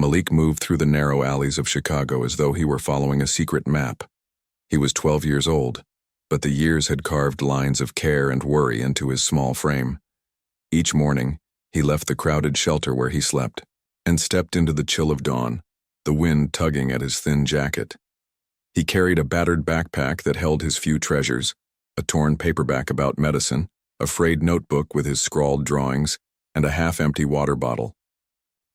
Malik moved through the narrow alleys of Chicago as though he were following a secret map. He was 12 years old, but the years had carved lines of care and worry into his small frame. Each morning, he left the crowded shelter where he slept and stepped into the chill of dawn, the wind tugging at his thin jacket. He carried a battered backpack that held his few treasures, a torn paperback about medicine, a frayed notebook with his scrawled drawings, and a half-empty water bottle.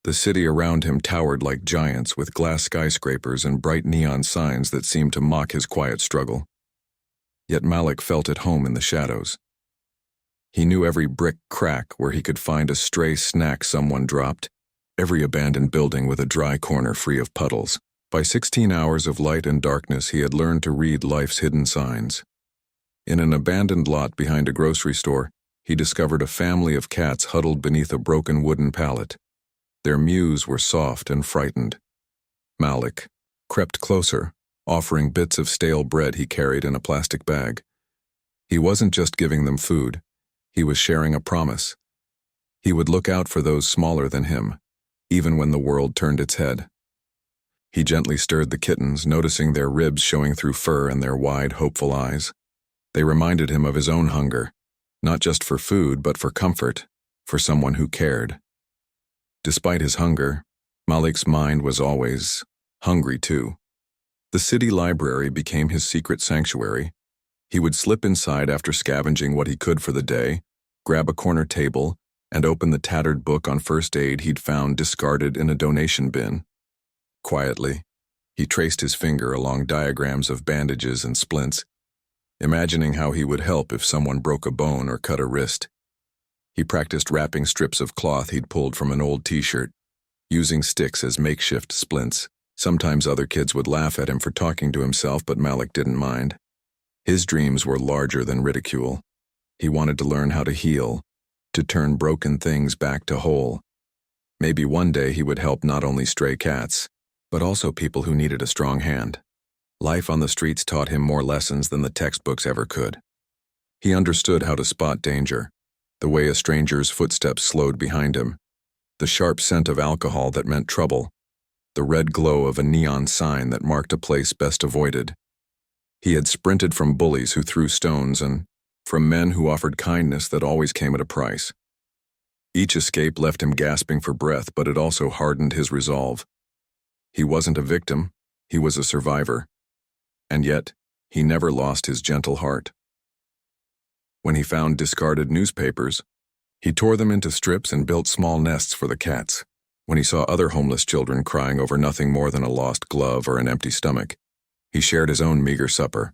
The city around him towered like giants with glass skyscrapers and bright neon signs that seemed to mock his quiet struggle. Yet Malik felt at home in the shadows. He knew every brick crack where he could find a stray snack someone dropped, every abandoned building with a dry corner free of puddles. By 16 hours of light and darkness, he had learned to read life's hidden signs. In an abandoned lot behind a grocery store, he discovered a family of cats huddled beneath a broken wooden pallet. Their mews were soft and frightened. Malik crept closer, offering bits of stale bread he carried in a plastic bag. He wasn't just giving them food, he was sharing a promise. He would look out for those smaller than him, even when the world turned its head. He gently stirred the kittens, noticing their ribs showing through fur and their wide, hopeful eyes. They reminded him of his own hunger, not just for food, but for comfort, for someone who cared. Despite his hunger, Malik's mind was always hungry too. The city library became his secret sanctuary. He would slip inside after scavenging what he could for the day, grab a corner table, and open the tattered book on first aid he'd found discarded in a donation bin. Quietly, he traced his finger along diagrams of bandages and splints, imagining how he would help if someone broke a bone or cut a wrist. He practiced wrapping strips of cloth he'd pulled from an old t-shirt, using sticks as makeshift splints. Sometimes other kids would laugh at him for talking to himself, but Malik didn't mind. His dreams were larger than ridicule. He wanted to learn how to heal, to turn broken things back to whole. Maybe one day he would help not only stray cats, but also people who needed a strong hand. Life on the streets taught him more lessons than the textbooks ever could. He understood how to spot danger, the way a stranger's footsteps slowed behind him, the sharp scent of alcohol that meant trouble, the red glow of a neon sign that marked a place best avoided. He had sprinted from bullies who threw stones and from men who offered kindness that always came at a price. Each escape left him gasping for breath, but it also hardened his resolve. He wasn't a victim, he was a survivor. And yet, he never lost his gentle heart. When he found discarded newspapers, he tore them into strips and built small nests for the cats. When he saw other homeless children crying over nothing more than a lost glove or an empty stomach, he shared his own meager supper,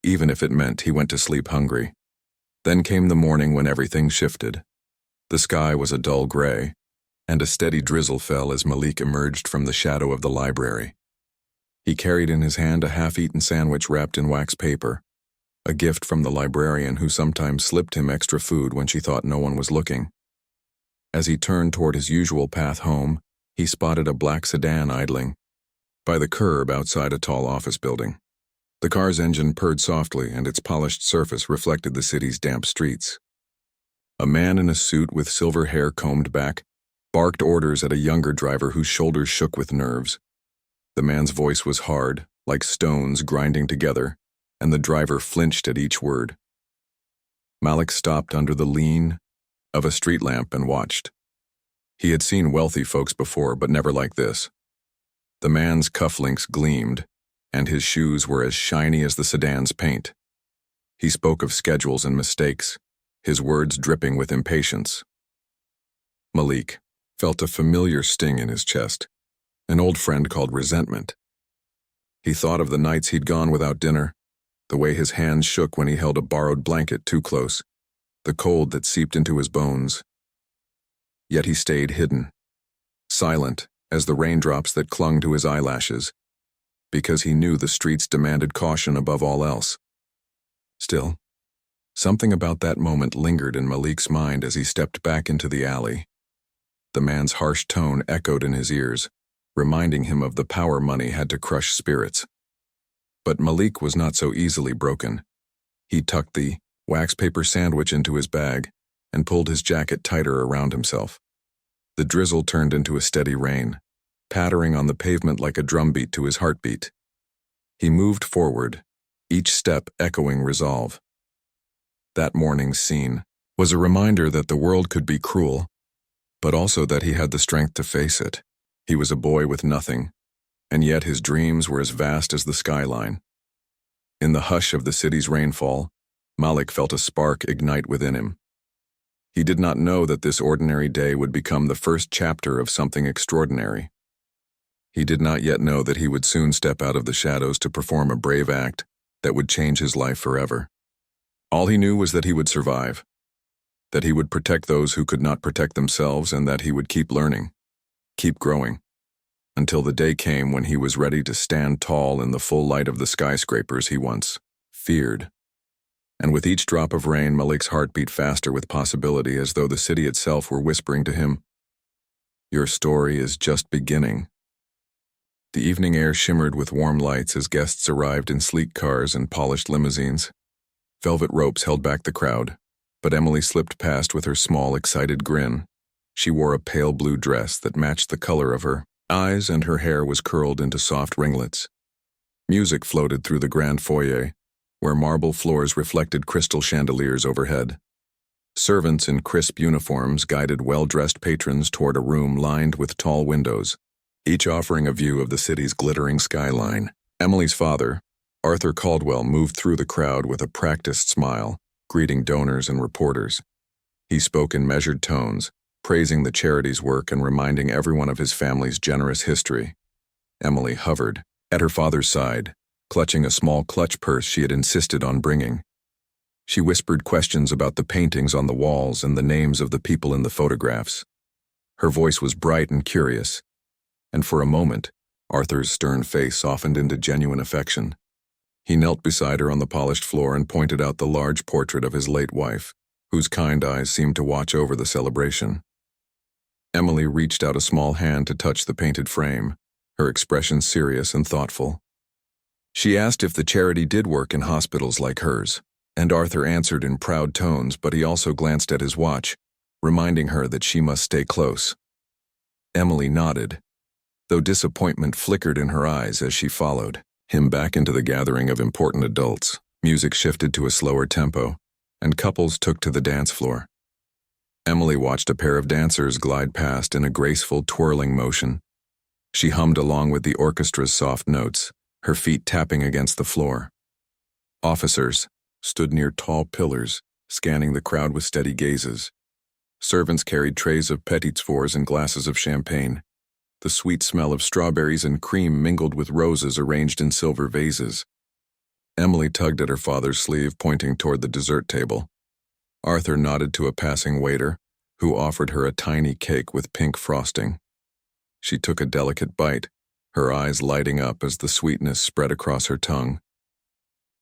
even if it meant he went to sleep hungry. Then came the morning when everything shifted. The sky was a dull gray, and a steady drizzle fell as Malik emerged from the shadow of the library. He carried in his hand a half-eaten sandwich wrapped in wax paper, a gift from the librarian who sometimes slipped him extra food when she thought no one was looking. As he turned toward his usual path home, he spotted a black sedan idling by the curb outside a tall office building. The car's engine purred softly, and its polished surface reflected the city's damp streets. A man in a suit with silver hair combed back barked orders at a younger driver whose shoulders shook with nerves. The man's voice was hard, like stones grinding together, and the driver flinched at each word. Malik stopped under the lean of a street lamp and watched. He had seen wealthy folks before, but never like this. The man's cufflinks gleamed, and his shoes were as shiny as the sedan's paint. He spoke of schedules and mistakes, his words dripping with impatience. Malik felt a familiar sting in his chest, an old friend called resentment. He thought of the nights he'd gone without dinner, the way his hands shook when he held a borrowed blanket too close, the cold that seeped into his bones. Yet he stayed hidden, silent as the raindrops that clung to his eyelashes, because he knew the streets demanded caution above all else. Still, something about that moment lingered in Malik's mind as he stepped back into the alley. The man's harsh tone echoed in his ears, reminding him of the power money had to crush spirits. But Malik was not so easily broken. He tucked the wax paper sandwich into his bag and pulled his jacket tighter around himself. The drizzle turned into a steady rain, pattering on the pavement like a drumbeat to his heartbeat. He moved forward, each step echoing resolve. That morning's scene was a reminder that the world could be cruel, but also that he had the strength to face it. He was a boy with nothing, and yet his dreams were as vast as the skyline. In the hush of the city's rainfall, Malik felt a spark ignite within him. He did not know that this ordinary day would become the first chapter of something extraordinary. He did not yet know that he would soon step out of the shadows to perform a brave act that would change his life forever. All he knew was that he would survive, that he would protect those who could not protect themselves, and that he would keep learning, keep growing, until the day came when he was ready to stand tall in the full light of the skyscrapers he once feared. And with each drop of rain, Malik's heart beat faster with possibility, as though the city itself were whispering to him, "Your story is just beginning." The evening air shimmered with warm lights as guests arrived in sleek cars and polished limousines. Velvet ropes held back the crowd, but Emily slipped past with her small, excited grin. She wore a pale blue dress that matched the color of her eyes, and her hair was curled into soft ringlets. Music floated through the grand foyer, where marble floors reflected crystal chandeliers overhead. Servants in crisp uniforms guided well-dressed patrons toward a room lined with tall windows, each offering a view of the city's glittering skyline. Emily's father, Arthur Caldwell, moved through the crowd with a practiced smile, greeting donors and reporters. He spoke in measured tones, praising the charity's work and reminding everyone of his family's generous history. Emily hovered at her father's side, clutching a small clutch purse she had insisted on bringing. She whispered questions about the paintings on the walls and the names of the people in the photographs. Her voice was bright and curious, and for a moment, Arthur's stern face softened into genuine affection. He knelt beside her on the polished floor and pointed out the large portrait of his late wife, whose kind eyes seemed to watch over the celebration. Emily reached out a small hand to touch the painted frame, her expression serious and thoughtful. She asked if the charity did work in hospitals like hers, and Arthur answered in proud tones, but he also glanced at his watch, reminding her that she must stay close. Emily nodded, though disappointment flickered in her eyes as she followed him back into the gathering of important adults. Music shifted to a slower tempo, and couples took to the dance floor. Emily watched a pair of dancers glide past in a graceful, twirling motion. She hummed along with the orchestra's soft notes, her feet tapping against the floor. Officers stood near tall pillars, scanning the crowd with steady gazes. Servants carried trays of petits fours and glasses of champagne. The sweet smell of strawberries and cream mingled with roses arranged in silver vases. Emily tugged at her father's sleeve, pointing toward the dessert table. Arthur nodded to a passing waiter, who offered her a tiny cake with pink frosting. She took a delicate bite, her eyes lighting up as the sweetness spread across her tongue.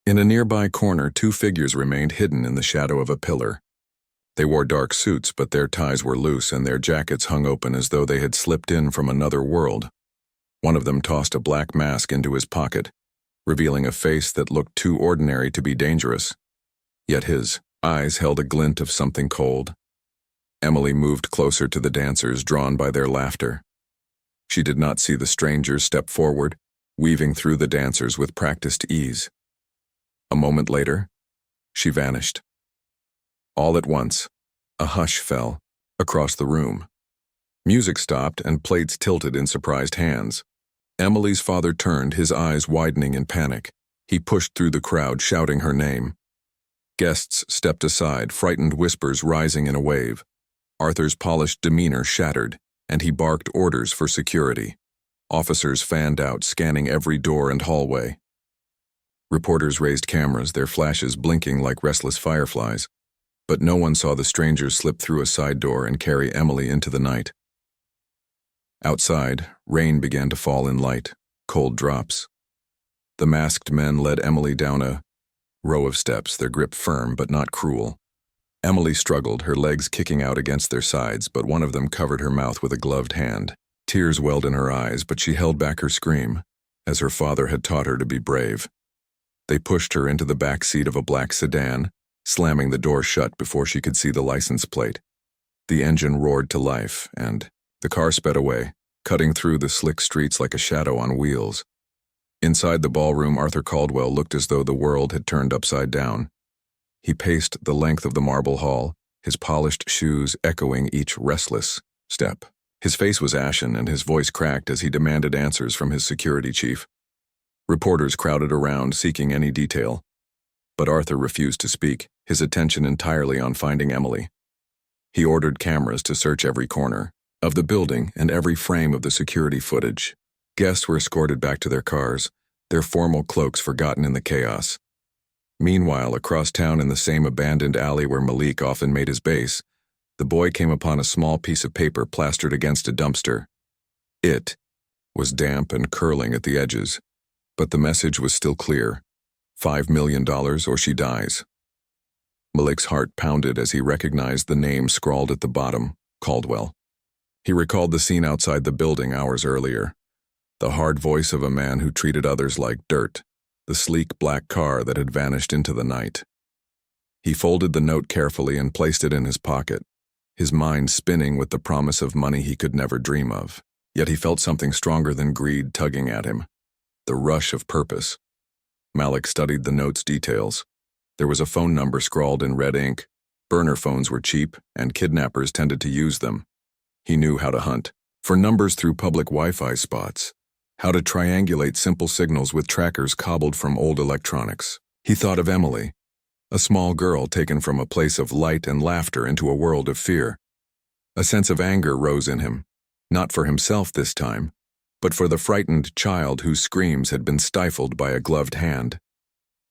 In a nearby corner, two figures remained hidden in the shadow of a pillar. They wore dark suits, but their ties were loose and their jackets hung open as though they had slipped in from another world. One of them tossed a black mask into his pocket, revealing a face that looked too ordinary to be dangerous. Yet his eyes held a glint of something cold. Emily moved closer to the dancers, drawn by their laughter. She did not see the strangers step forward, weaving through the dancers with practiced ease. A moment later, she vanished. All at once, a hush fell across the room. Music stopped and plates tilted in surprised hands. Emily's father turned, his eyes widening in panic. He pushed through the crowd, shouting her name. Guests stepped aside, frightened whispers rising in a wave. Arthur's polished demeanor shattered, and he barked orders for security. Officers fanned out, scanning every door and hallway. Reporters raised cameras, their flashes blinking like restless fireflies. But no one saw the strangers slip through a side door and carry Emily into the night. Outside, rain began to fall in light, cold drops. The masked men led Emily down a row of steps, their grip firm but not cruel. Emily struggled, her legs kicking out against their sides, but one of them covered her mouth with a gloved hand. Tears welled in her eyes, but she held back her scream, as her father had taught her to be brave. They pushed her into the back seat of a black sedan, slamming the door shut before she could see the license plate. The engine roared to life, and the car sped away, cutting through the slick streets like a shadow on wheels. Inside the ballroom, Arthur Caldwell looked as though the world had turned upside down. He paced the length of the marble hall, his polished shoes echoing each restless step. His face was ashen and his voice cracked as he demanded answers from his security chief. Reporters crowded around, seeking any detail. But Arthur refused to speak, his attention entirely on finding Emily. He ordered cameras to search every corner of the building and every frame of the security footage. Guests were escorted back to their cars, their formal cloaks forgotten in the chaos. Meanwhile, across town in the same abandoned alley where Malik often made his base, the boy came upon a small piece of paper plastered against a dumpster. It was damp and curling at the edges, but the message was still clear: $5 million or she dies. Malik's heart pounded as he recognized the name scrawled at the bottom, Caldwell. He recalled the scene outside the building hours earlier. The hard voice of a man who treated others like dirt, the sleek black car that had vanished into the night. He folded the note carefully and placed it in his pocket, his mind spinning with the promise of money he could never dream of. Yet he felt something stronger than greed tugging at him: the rush of purpose. Malik studied the note's details. There was a phone number scrawled in red ink. Burner phones were cheap, and kidnappers tended to use them. He knew how to hunt for numbers through public Wi-Fi spots, how to triangulate simple signals with trackers cobbled from old electronics. He thought of Emily, a small girl taken from a place of light and laughter into a world of fear. A sense of anger rose in him, not for himself this time, but for the frightened child whose screams had been stifled by a gloved hand.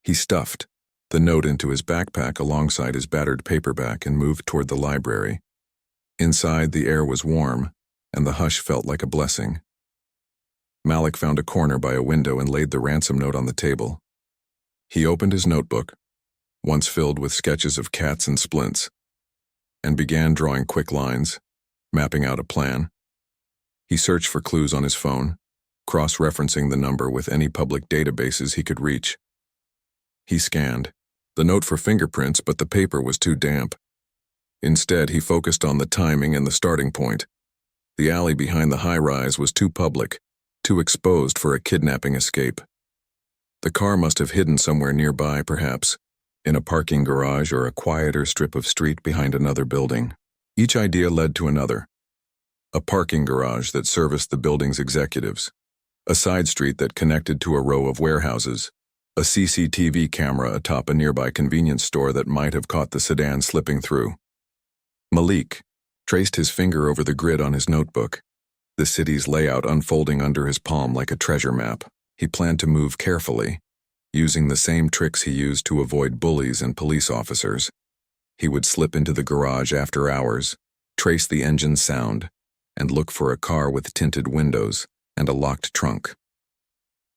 He stuffed the note into his backpack alongside his battered paperback and moved toward the library. Inside, the air was warm, and the hush felt like a blessing. Malik found a corner by a window and laid the ransom note on the table. He opened his notebook, once filled with sketches of cats and splints, and began drawing quick lines, mapping out a plan. He searched for clues on his phone, cross-referencing the number with any public databases he could reach. He scanned the note for fingerprints, but the paper was too damp. Instead, he focused on the timing and the starting point. The alley behind the high-rise was too public, too exposed for a kidnapping escape. The car must have hidden somewhere nearby, perhaps, in a parking garage or a quieter strip of street behind another building. Each idea led to another. A parking garage that serviced the building's executives, a side street that connected to a row of warehouses, a CCTV camera atop a nearby convenience store that might have caught the sedan slipping through. Malik traced his finger over the grid on his notebook, the city's layout unfolding under his palm like a treasure map. He planned to move carefully, using the same tricks he used to avoid bullies and police officers. He would slip into the garage after hours, trace the engine's sound, and look for a car with tinted windows and a locked trunk.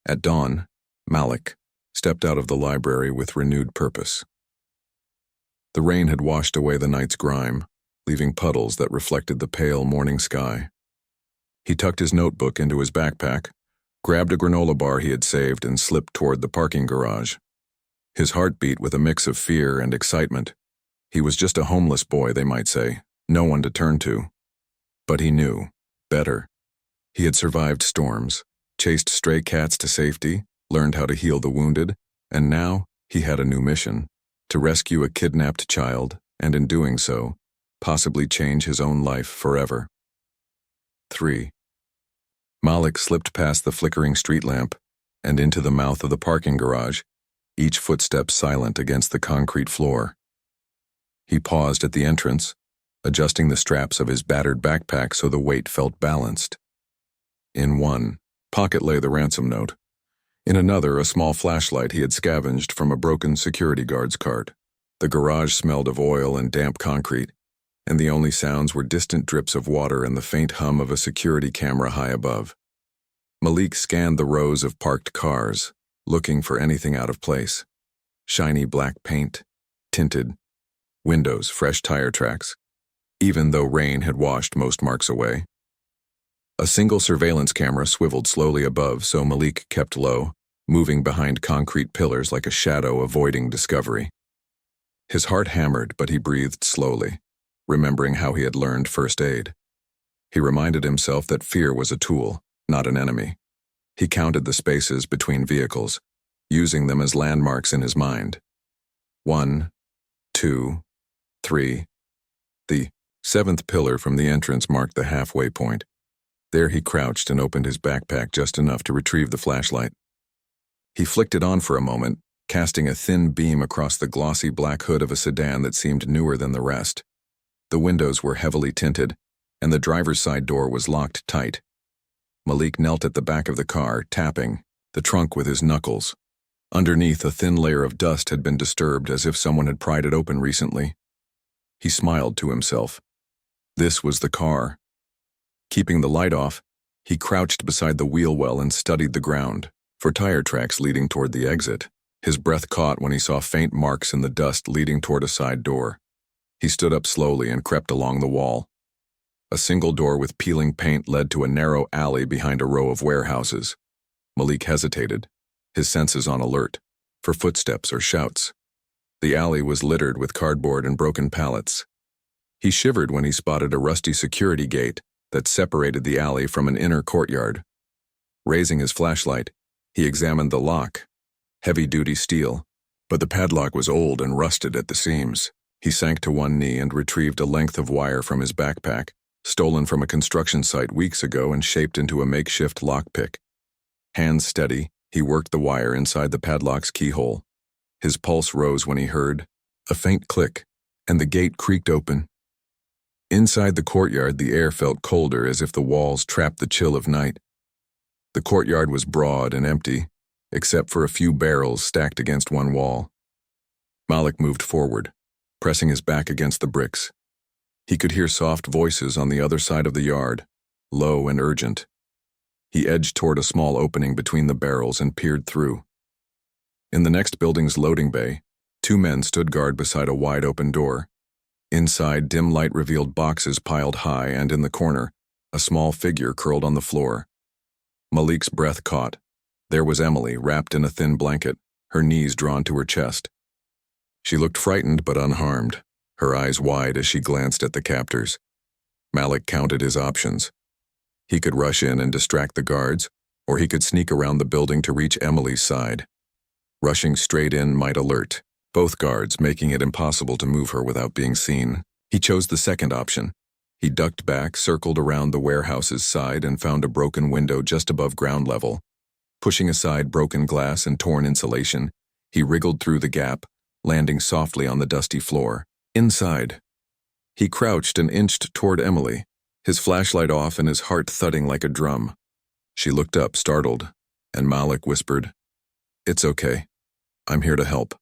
At dawn, Malik stepped out of the library with renewed purpose. The rain had washed away the night's grime, leaving puddles that reflected the pale morning sky. He tucked his notebook into his backpack, grabbed a granola bar he had saved, and slipped toward the parking garage. His heart beat with a mix of fear and excitement. He was just a homeless boy, they might say, no one to turn to. But he knew better. He had survived storms, chased stray cats to safety, learned how to heal the wounded, and now he had a new mission: to rescue a kidnapped child, and in doing so, possibly change his own life forever. 3. Malik slipped past the flickering street lamp and into the mouth of the parking garage, each footstep silent against the concrete floor. He paused at the entrance, adjusting the straps of his battered backpack so the weight felt balanced. In one pocket lay the ransom note. In another, a small flashlight he had scavenged from a broken security guard's cart. The garage smelled of oil and damp concrete, and the only sounds were distant drips of water and the faint hum of a security camera high above. Malik scanned the rows of parked cars, looking for anything out of place. Shiny black paint, tinted windows, fresh tire tracks, even though rain had washed most marks away. A single surveillance camera swiveled slowly above, so Malik kept low, moving behind concrete pillars like a shadow avoiding discovery. His heart hammered, but he breathed slowly, remembering how he had learned first aid. He reminded himself that fear was a tool, not an enemy. He counted the spaces between vehicles, using them as landmarks in his mind. 1, 2, 3. The seventh pillar from the entrance marked the halfway point. There he crouched and opened his backpack just enough to retrieve the flashlight. He flicked it on for a moment, casting a thin beam across the glossy black hood of a sedan that seemed newer than the rest. The windows were heavily tinted, and the driver's side door was locked tight. Malik knelt at the back of the car, tapping the trunk with his knuckles. Underneath, a thin layer of dust had been disturbed, as if someone had pried it open recently. He smiled to himself. This was the car. Keeping the light off, he crouched beside the wheel well and studied the ground for tire tracks leading toward the exit. His breath caught when he saw faint marks in the dust leading toward a side door. He stood up slowly and crept along the wall. A single door with peeling paint led to a narrow alley behind a row of warehouses. Malik hesitated, his senses on alert, for footsteps or shouts. The alley was littered with cardboard and broken pallets. He shivered when he spotted a rusty security gate that separated the alley from an inner courtyard. Raising his flashlight, he examined the lock. Heavy-duty steel, but the padlock was old and rusted at the seams. He sank to one knee and retrieved a length of wire from his backpack, stolen from a construction site weeks ago and shaped into a makeshift lockpick. Hands steady, he worked the wire inside the padlock's keyhole. His pulse rose when he heard a faint click, and the gate creaked open. Inside the courtyard, the air felt colder, as if the walls trapped the chill of night. The courtyard was broad and empty, except for a few barrels stacked against one wall. Malik moved forward, pressing his back against the bricks. He could hear soft voices on the other side of the yard, low and urgent. He edged toward a small opening between the barrels and peered through. In the next building's loading bay, 2 men stood guard beside a wide-open door. Inside, dim light revealed boxes piled high, and in the corner, a small figure curled on the floor. Malik's breath caught. There was Emily, wrapped in a thin blanket, her knees drawn to her chest. She looked frightened but unharmed, her eyes wide as she glanced at the captors. Malik counted his options. He could rush in and distract the guards, or he could sneak around the building to reach Emily's side. Rushing straight in might alert both guards, making it impossible to move her without being seen. He chose the second option. He ducked back, circled around the warehouse's side, and found a broken window just above ground level. Pushing aside broken glass and torn insulation, he wriggled through the gap, landing softly on the dusty floor. Inside, he crouched and inched toward Emily, his flashlight off and his heart thudding like a drum. She looked up, startled, and Malik whispered, "It's okay. I'm here to help."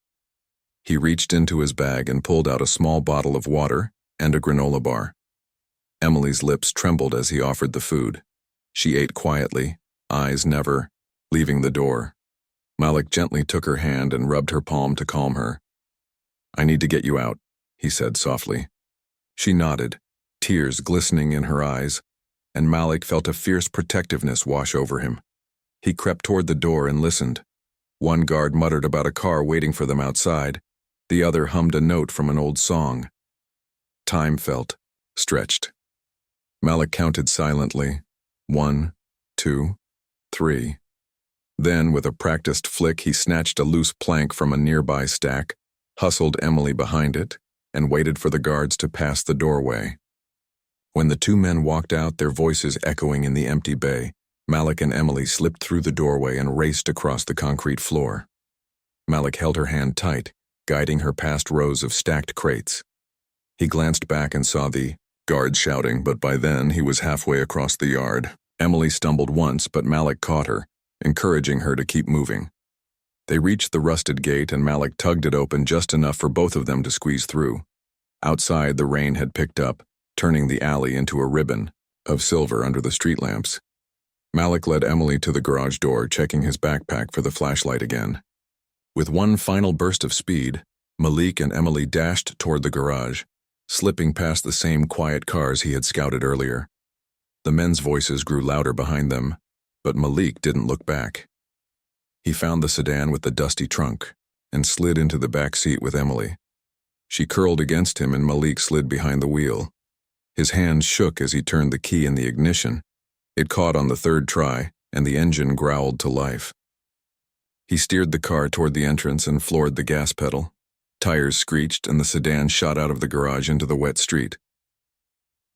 He reached into his bag and pulled out a small bottle of water and a granola bar. Emily's lips trembled as he offered the food. She ate quietly, eyes never leaving the door. Malik gently took her hand and rubbed her palm to calm her. "I need to get you out," he said softly. She nodded, tears glistening in her eyes, and Malik felt a fierce protectiveness wash over him. He crept toward the door and listened. One guard muttered about a car waiting for them outside. The other hummed a note from an old song. Time felt stretched. Malik counted silently. 1, 2, 3. Then, with a practiced flick, he snatched a loose plank from a nearby stack, hustled Emily behind it, and waited for the guards to pass the doorway. When the 2 men walked out, their voices echoing in the empty bay, Malik and Emily slipped through the doorway and raced across the concrete floor. Malik held her hand tight, guiding her past rows of stacked crates. He glanced back and saw the guards shouting, but by then he was halfway across the yard. Emily stumbled once, but Malik caught her, encouraging her to keep moving. They reached the rusted gate, and Malik tugged it open just enough for both of them to squeeze through. Outside, the rain had picked up, turning the alley into a ribbon of silver under the street lamps. Malik led Emily to the garage door, checking his backpack for the flashlight again. With one final burst of speed, Malik and Emily dashed toward the garage, slipping past the same quiet cars he had scouted earlier. The men's voices grew louder behind them, but Malik didn't look back. He found the sedan with the dusty trunk and slid into the back seat with Emily. She curled against him and Malik slid behind the wheel. His hands shook as he turned the key in the ignition. It caught on the third try, and the engine growled to life. He steered the car toward the entrance and floored the gas pedal. Tires screeched, and the sedan shot out of the garage into the wet street.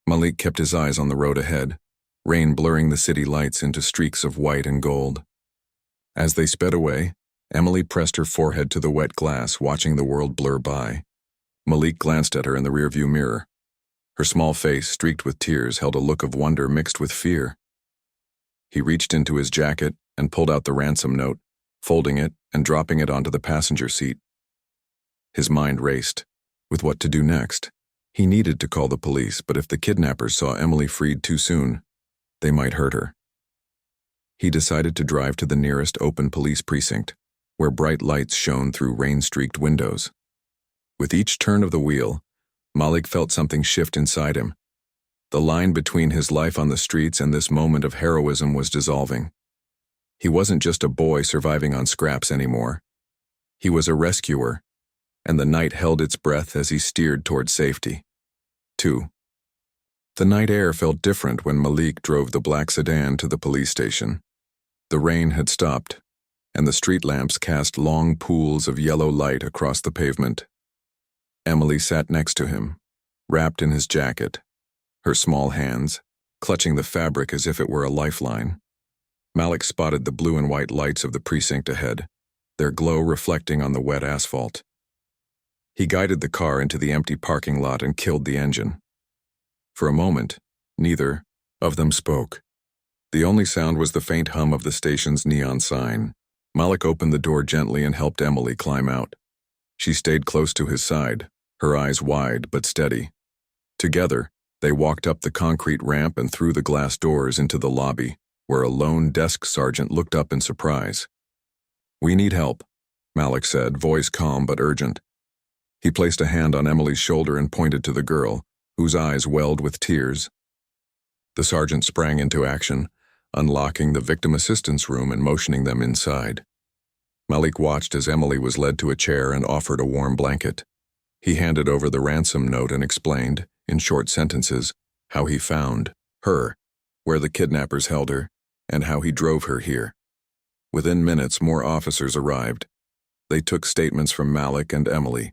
Malik kept his eyes on the road ahead, rain blurring the city lights into streaks of white and gold. As they sped away, Emily pressed her forehead to the wet glass, watching the world blur by. Malik glanced at her in the rearview mirror. Her small face, streaked with tears, held a look of wonder mixed with fear. He reached into his jacket and pulled out the ransom note, folding it and dropping it onto the passenger seat. His mind raced, with what to do next. He needed to call the police, but if the kidnappers saw Emily freed too soon, they might hurt her. He decided to drive to the nearest open police precinct, where bright lights shone through rain-streaked windows. With each turn of the wheel, Malik felt something shift inside him. The line between his life on the streets and this moment of heroism was dissolving. He wasn't just a boy surviving on scraps anymore. He was a rescuer, and the night held its breath as he steered toward safety. 2. The night air felt different when Malik drove the black sedan to the police station. The rain had stopped, and the street lamps cast long pools of yellow light across the pavement. Emily sat next to him, wrapped in his jacket, her small hands clutching the fabric as if it were a lifeline. Malik spotted the blue and white lights of the precinct ahead, their glow reflecting on the wet asphalt. He guided the car into the empty parking lot and killed the engine. For a moment, neither of them spoke. The only sound was the faint hum of the station's neon sign. Malik opened the door gently and helped Emily climb out. She stayed close to his side, her eyes wide but steady. Together, they walked up the concrete ramp and through the glass doors into the lobby, where a lone desk sergeant looked up in surprise. "We need help," Malik said, voice calm but urgent. He placed a hand on Emily's shoulder and pointed to the girl, whose eyes welled with tears. The sergeant sprang into action, unlocking the victim assistance room and motioning them inside. Malik watched as Emily was led to a chair and offered a warm blanket. He handed over the ransom note and explained, in short sentences, how he found her, where the kidnappers held her, and how he drove her here. Within minutes, more officers arrived. They took statements from Malik and Emily.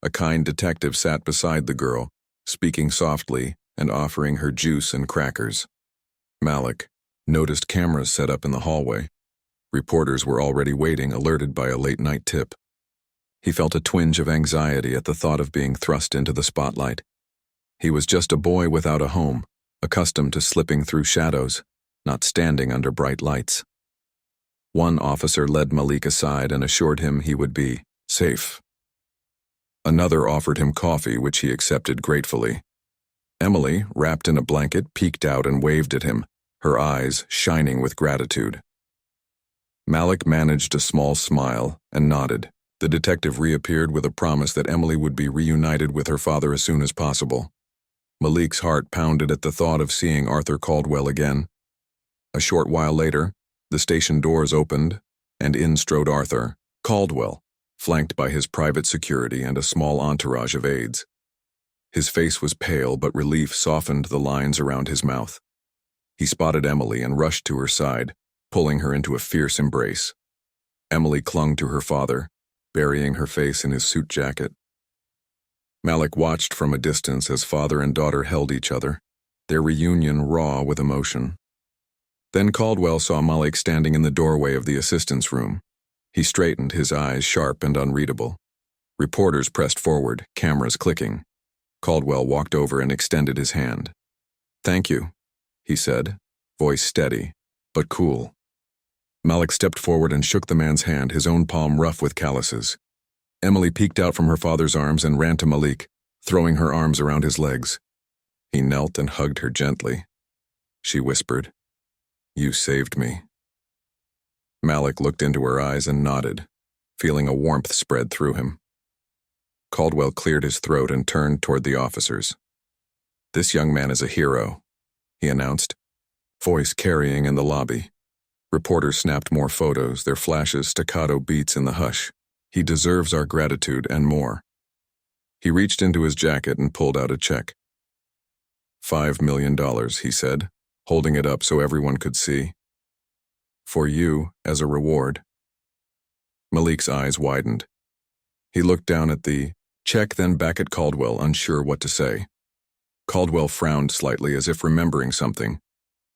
A kind detective sat beside the girl, speaking softly and offering her juice and crackers. Malik noticed cameras set up in the hallway. Reporters were already waiting, alerted by a late-night tip. He felt a twinge of anxiety at the thought of being thrust into the spotlight. He was just a boy without a home, accustomed to slipping through shadows, not standing under bright lights. One officer led Malik aside and assured him he would be safe. Another offered him coffee, which he accepted gratefully. Emily, wrapped in a blanket, peeked out and waved at him, her eyes shining with gratitude. Malik managed a small smile and nodded. The detective reappeared with a promise that Emily would be reunited with her father as soon as possible. Malik's heart pounded at the thought of seeing Arthur Caldwell again. A short while later, the station doors opened, and in strode Arthur Caldwell, flanked by his private security and a small entourage of aides. His face was pale, but relief softened the lines around his mouth. He spotted Emily and rushed to her side, pulling her into a fierce embrace. Emily clung to her father, burying her face in his suit jacket. Malik watched from a distance as father and daughter held each other, their reunion raw with emotion. Then Caldwell saw Malik standing in the doorway of the assistance room. He straightened, his eyes sharp and unreadable. Reporters pressed forward, cameras clicking. Caldwell walked over and extended his hand. "Thank you," he said, voice steady, but cool. Malik stepped forward and shook the man's hand, his own palm rough with calluses. Emily peeked out from her father's arms and ran to Malik, throwing her arms around his legs. He knelt and hugged her gently. She whispered, "You saved me." Malik looked into her eyes and nodded, feeling a warmth spread through him. Caldwell cleared his throat and turned toward the officers. "This young man is a hero," he announced, voice carrying in the lobby. Reporters snapped more photos, their flashes staccato beats in the hush. "He deserves our gratitude and more." He reached into his jacket and pulled out a check. $5 million, he said, holding it up so everyone could see. For you, as a reward. Malik's eyes widened. He looked down at the check, then back at Caldwell, unsure what to say. Caldwell frowned slightly as if remembering something.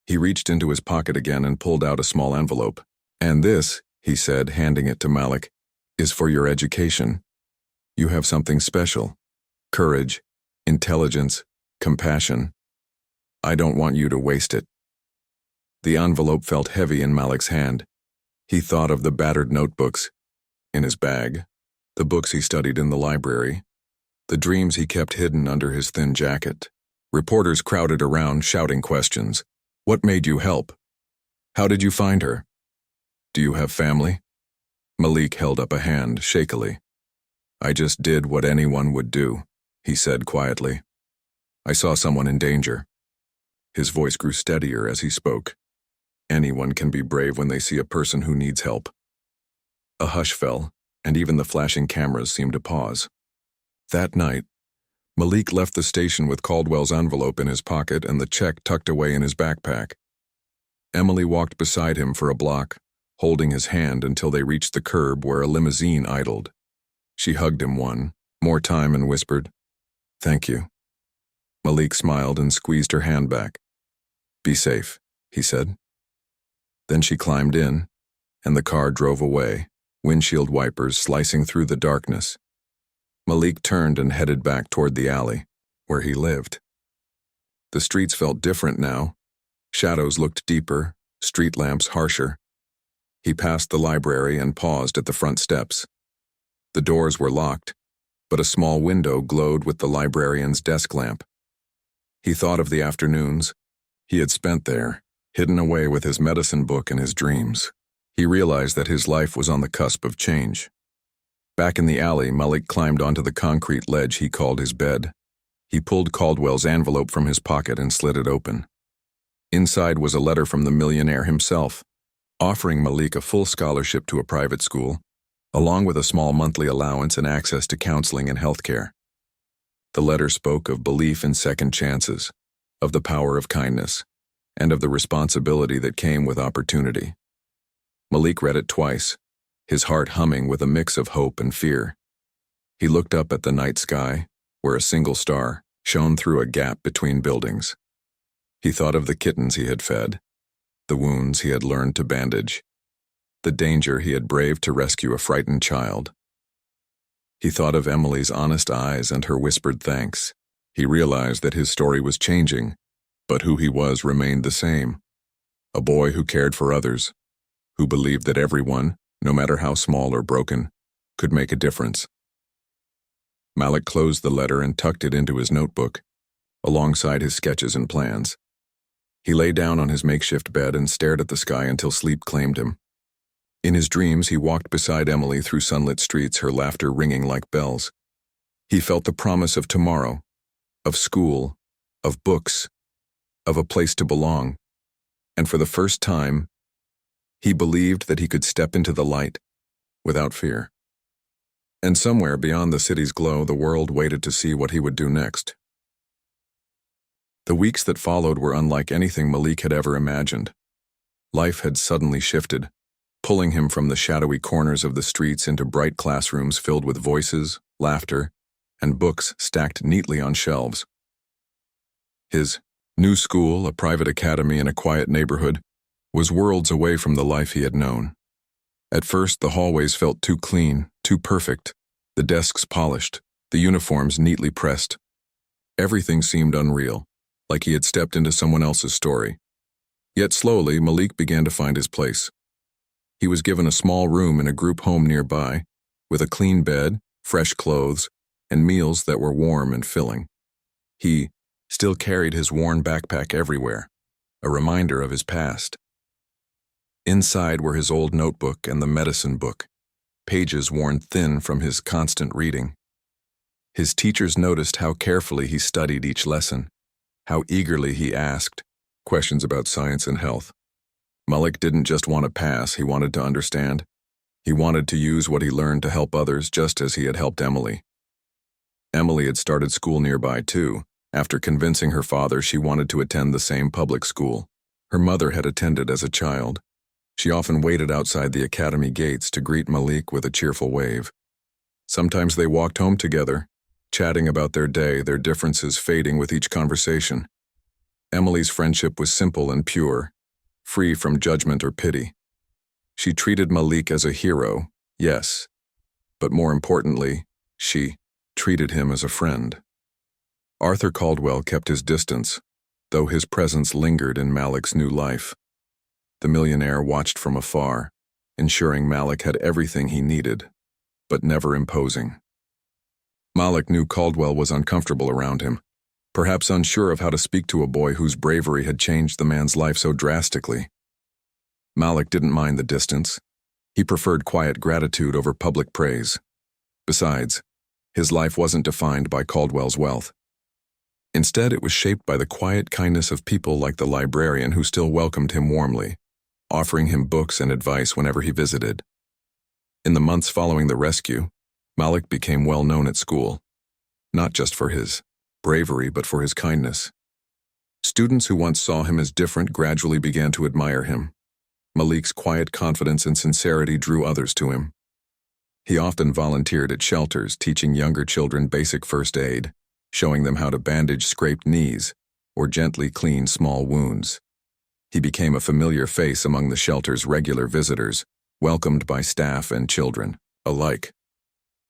He reached into his pocket again and pulled out a small envelope. And this, he said, handing it to Malik, is for your education. You have something special. Courage, intelligence, compassion. I don't want you to waste it. The envelope felt heavy in Malik's hand. He thought of the battered notebooks in his bag, the books he studied in the library, the dreams he kept hidden under his thin jacket. Reporters crowded around, shouting questions. What made you help? How did you find her? Do you have family? Malik held up a hand, shakily. I just did what anyone would do, he said quietly. I saw someone in danger. His voice grew steadier as he spoke. Anyone can be brave when they see a person who needs help. A hush fell, and even the flashing cameras seemed to pause. That night, Malik left the station with Caldwell's envelope in his pocket and the check tucked away in his backpack. Emily walked beside him for a block, holding his hand until they reached the curb where a limousine idled. She hugged him one more time and whispered, "Thank you." Malik smiled and squeezed her hand back. "Be safe," he said. Then she climbed in, and the car drove away, windshield wipers slicing through the darkness. Malik turned and headed back toward the alley, where he lived. The streets felt different now. Shadows looked deeper, street lamps harsher. He passed the library and paused at the front steps. The doors were locked, but a small window glowed with the librarian's desk lamp. He thought of the afternoons he had spent there, hidden away with his medicine book and his dreams. He realized that his life was on the cusp of change. Back in the alley, Malik climbed onto the concrete ledge he called his bed. He pulled Caldwell's envelope from his pocket and slid it open. Inside was a letter from the millionaire himself, offering Malik a full scholarship to a private school, along with a small monthly allowance and access to counseling and health care. The letter spoke of belief in second chances, of the power of kindness, and of the responsibility that came with opportunity. Malik read it twice, his heart humming with a mix of hope and fear. He looked up at the night sky, where a single star shone through a gap between buildings. He thought of the kittens he had fed, the wounds he had learned to bandage, the danger he had braved to rescue a frightened child. He thought of Emily's honest eyes and her whispered thanks. He realized that his story was changing, but who he was remained the same. A boy who cared for others, who believed that everyone, no matter how small or broken, could make a difference. Malik closed the letter and tucked it into his notebook, alongside his sketches and plans. He lay down on his makeshift bed and stared at the sky until sleep claimed him. In his dreams, he walked beside Emily through sunlit streets, her laughter ringing like bells. He felt the promise of tomorrow, of school, of books, of a place to belong. And for the first time, he believed that he could step into the light without fear. And somewhere beyond the city's glow, the world waited to see what he would do next. The weeks that followed were unlike anything Malik had ever imagined. Life had suddenly shifted, pulling him from the shadowy corners of the streets into bright classrooms filled with voices, laughter, and books stacked neatly on shelves. His new school, a private academy in a quiet neighborhood, was worlds away from the life he had known. At first, the hallways felt too clean, too perfect, the desks polished, the uniforms neatly pressed. Everything seemed unreal, like he had stepped into someone else's story. Yet slowly, Malik began to find his place. He was given a small room in a group home nearby, with a clean bed, fresh clothes, and meals that were warm and filling. He still carried his worn backpack everywhere, a reminder of his past. Inside were his old notebook and the medicine book, pages worn thin from his constant reading. His teachers noticed how carefully he studied each lesson, how eagerly he asked questions about science and health. Malik didn't just want to pass, he wanted to understand. He wanted to use what he learned to help others just as he had helped Emily. Emily had started school nearby too, After convincing her father she wanted to attend the same public school her mother had attended as a child, she often waited outside the academy gates to greet Malik with a cheerful wave. Sometimes they walked home together, chatting about their day, their differences fading with each conversation. Emily's friendship was simple and pure, free from judgment or pity. She treated Malik as a hero, yes, but more importantly, she treated him as a friend. Arthur Caldwell kept his distance, though his presence lingered in Malik's new life. The millionaire watched from afar, ensuring Malik had everything he needed, but never imposing. Malik knew Caldwell was uncomfortable around him, perhaps unsure of how to speak to a boy whose bravery had changed the man's life so drastically. Malik didn't mind the distance. He preferred quiet gratitude over public praise. Besides, his life wasn't defined by Caldwell's wealth. Instead, it was shaped by the quiet kindness of people like the librarian who still welcomed him warmly, offering him books and advice whenever he visited. In the months following the rescue, Malik became well known at school, not just for his bravery but for his kindness. Students who once saw him as different gradually began to admire him. Malik's quiet confidence and sincerity drew others to him. He often volunteered at shelters, teaching younger children basic first aid, showing them how to bandage scraped knees or gently clean small wounds. He became a familiar face among the shelter's regular visitors, welcomed by staff and children alike.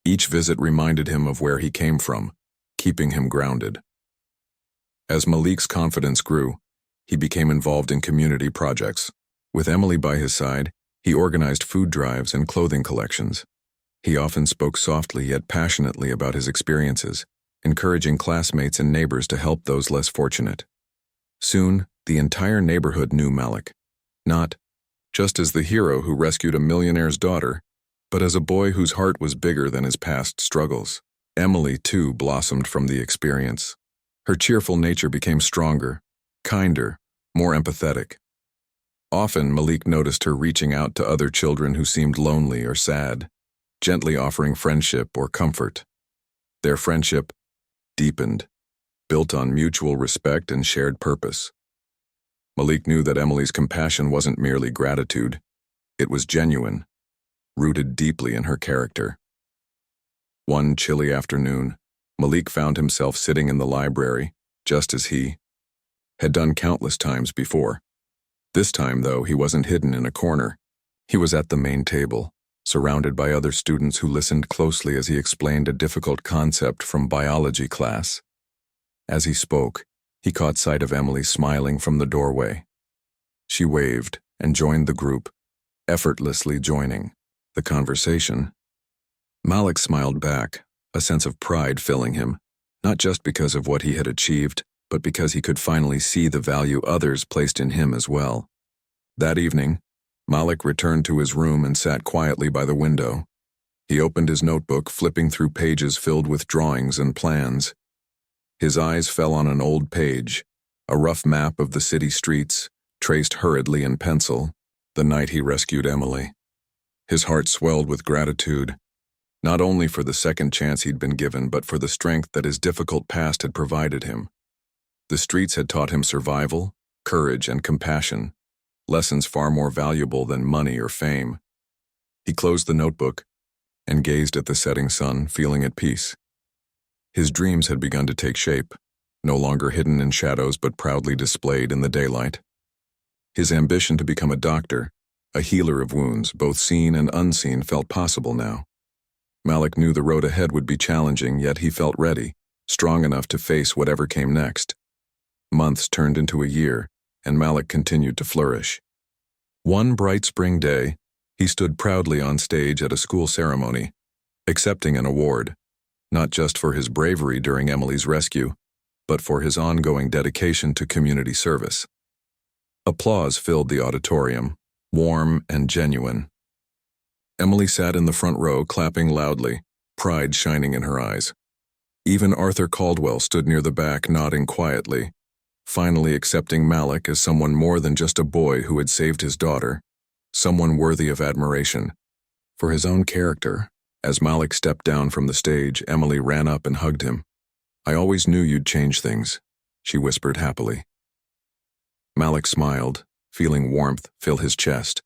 Each visit reminded him of where he came from, keeping him grounded. As Malik's confidence grew, he became involved in community projects. With Emily by his side, he organized food drives and clothing collections. He often spoke softly yet passionately about his experiences, encouraging classmates and neighbors to help those less fortunate. Soon, the entire neighborhood knew Malik, not just as the hero who rescued a millionaire's daughter, but as a boy whose heart was bigger than his past struggles. Emily, too, blossomed from the experience. Her cheerful nature became stronger, kinder, more empathetic. Often, Malik noticed her reaching out to other children who seemed lonely or sad, gently offering friendship or comfort. Their friendship deepened, built on mutual respect and shared purpose. Malik knew that Emily's compassion wasn't merely gratitude, it was genuine, rooted deeply in her character. One chilly afternoon, Malik found himself sitting in the library, just as he had done countless times before. This time, though, he wasn't hidden in a corner. He was at the main table, surrounded by other students who listened closely as he explained a difficult concept from biology class. As he spoke, he caught sight of Emily smiling from the doorway. She waved and joined the group, effortlessly joining the conversation. Malik smiled back, a sense of pride filling him, not just because of what he had achieved, but because he could finally see the value others placed in him as well. That evening, Malik returned to his room and sat quietly by the window. He opened his notebook, flipping through pages filled with drawings and plans. His eyes fell on an old page, a rough map of the city streets, traced hurriedly in pencil, the night he rescued Emily. His heart swelled with gratitude, not only for the second chance he'd been given, but for the strength that his difficult past had provided him. The streets had taught him survival, courage, and compassion, lessons far more valuable than money or fame. He closed the notebook and gazed at the setting sun, feeling at peace. His dreams had begun to take shape, no longer hidden in shadows but proudly displayed in the daylight. His ambition to become a doctor, a healer of wounds, both seen and unseen, felt possible now. Malik knew the road ahead would be challenging, yet he felt ready, strong enough to face whatever came next. Months turned into a year, and Malik continued to flourish. One bright spring day, he stood proudly on stage at a school ceremony, accepting an award, not just for his bravery during Emily's rescue, but for his ongoing dedication to community service. Applause filled the auditorium, warm and genuine. Emily sat in the front row, clapping loudly, pride shining in her eyes. Even Arthur Caldwell stood near the back, nodding quietly, finally accepting Malik as someone more than just a boy who had saved his daughter, someone worthy of admiration. For his own character, as Malik stepped down from the stage, Emily ran up and hugged him. I always knew you'd change things, she whispered happily. Malik smiled, feeling warmth fill his chest.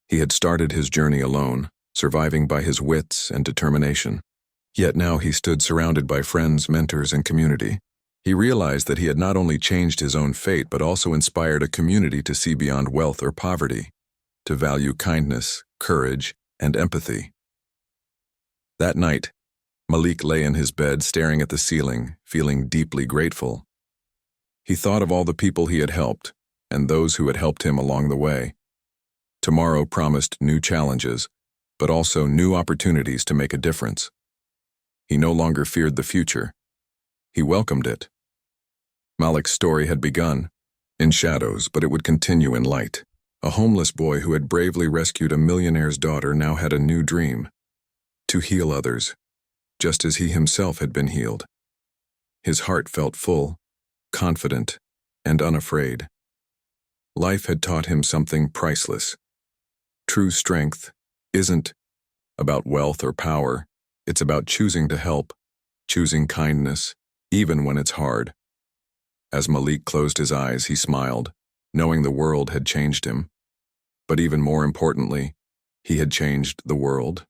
He had started his journey alone, surviving by his wits and determination. Yet now he stood surrounded by friends, mentors, and community. He realized that he had not only changed his own fate but also inspired a community to see beyond wealth or poverty, to value kindness, courage, and empathy. That night, Malik lay in his bed staring at the ceiling, feeling deeply grateful. He thought of all the people he had helped, and those who had helped him along the way. Tomorrow promised new challenges, but also new opportunities to make a difference. He no longer feared the future. He welcomed it. Malik's story had begun, in shadows, but it would continue in light. A homeless boy who had bravely rescued a millionaire's daughter now had a new dream: to heal others, just as he himself had been healed. His heart felt full, confident, and unafraid. Life had taught him something priceless. True strength isn't about wealth or power. It's about choosing to help, choosing kindness, even when it's hard. As Malik closed his eyes, he smiled, knowing the world had changed him. But even more importantly, he had changed the world.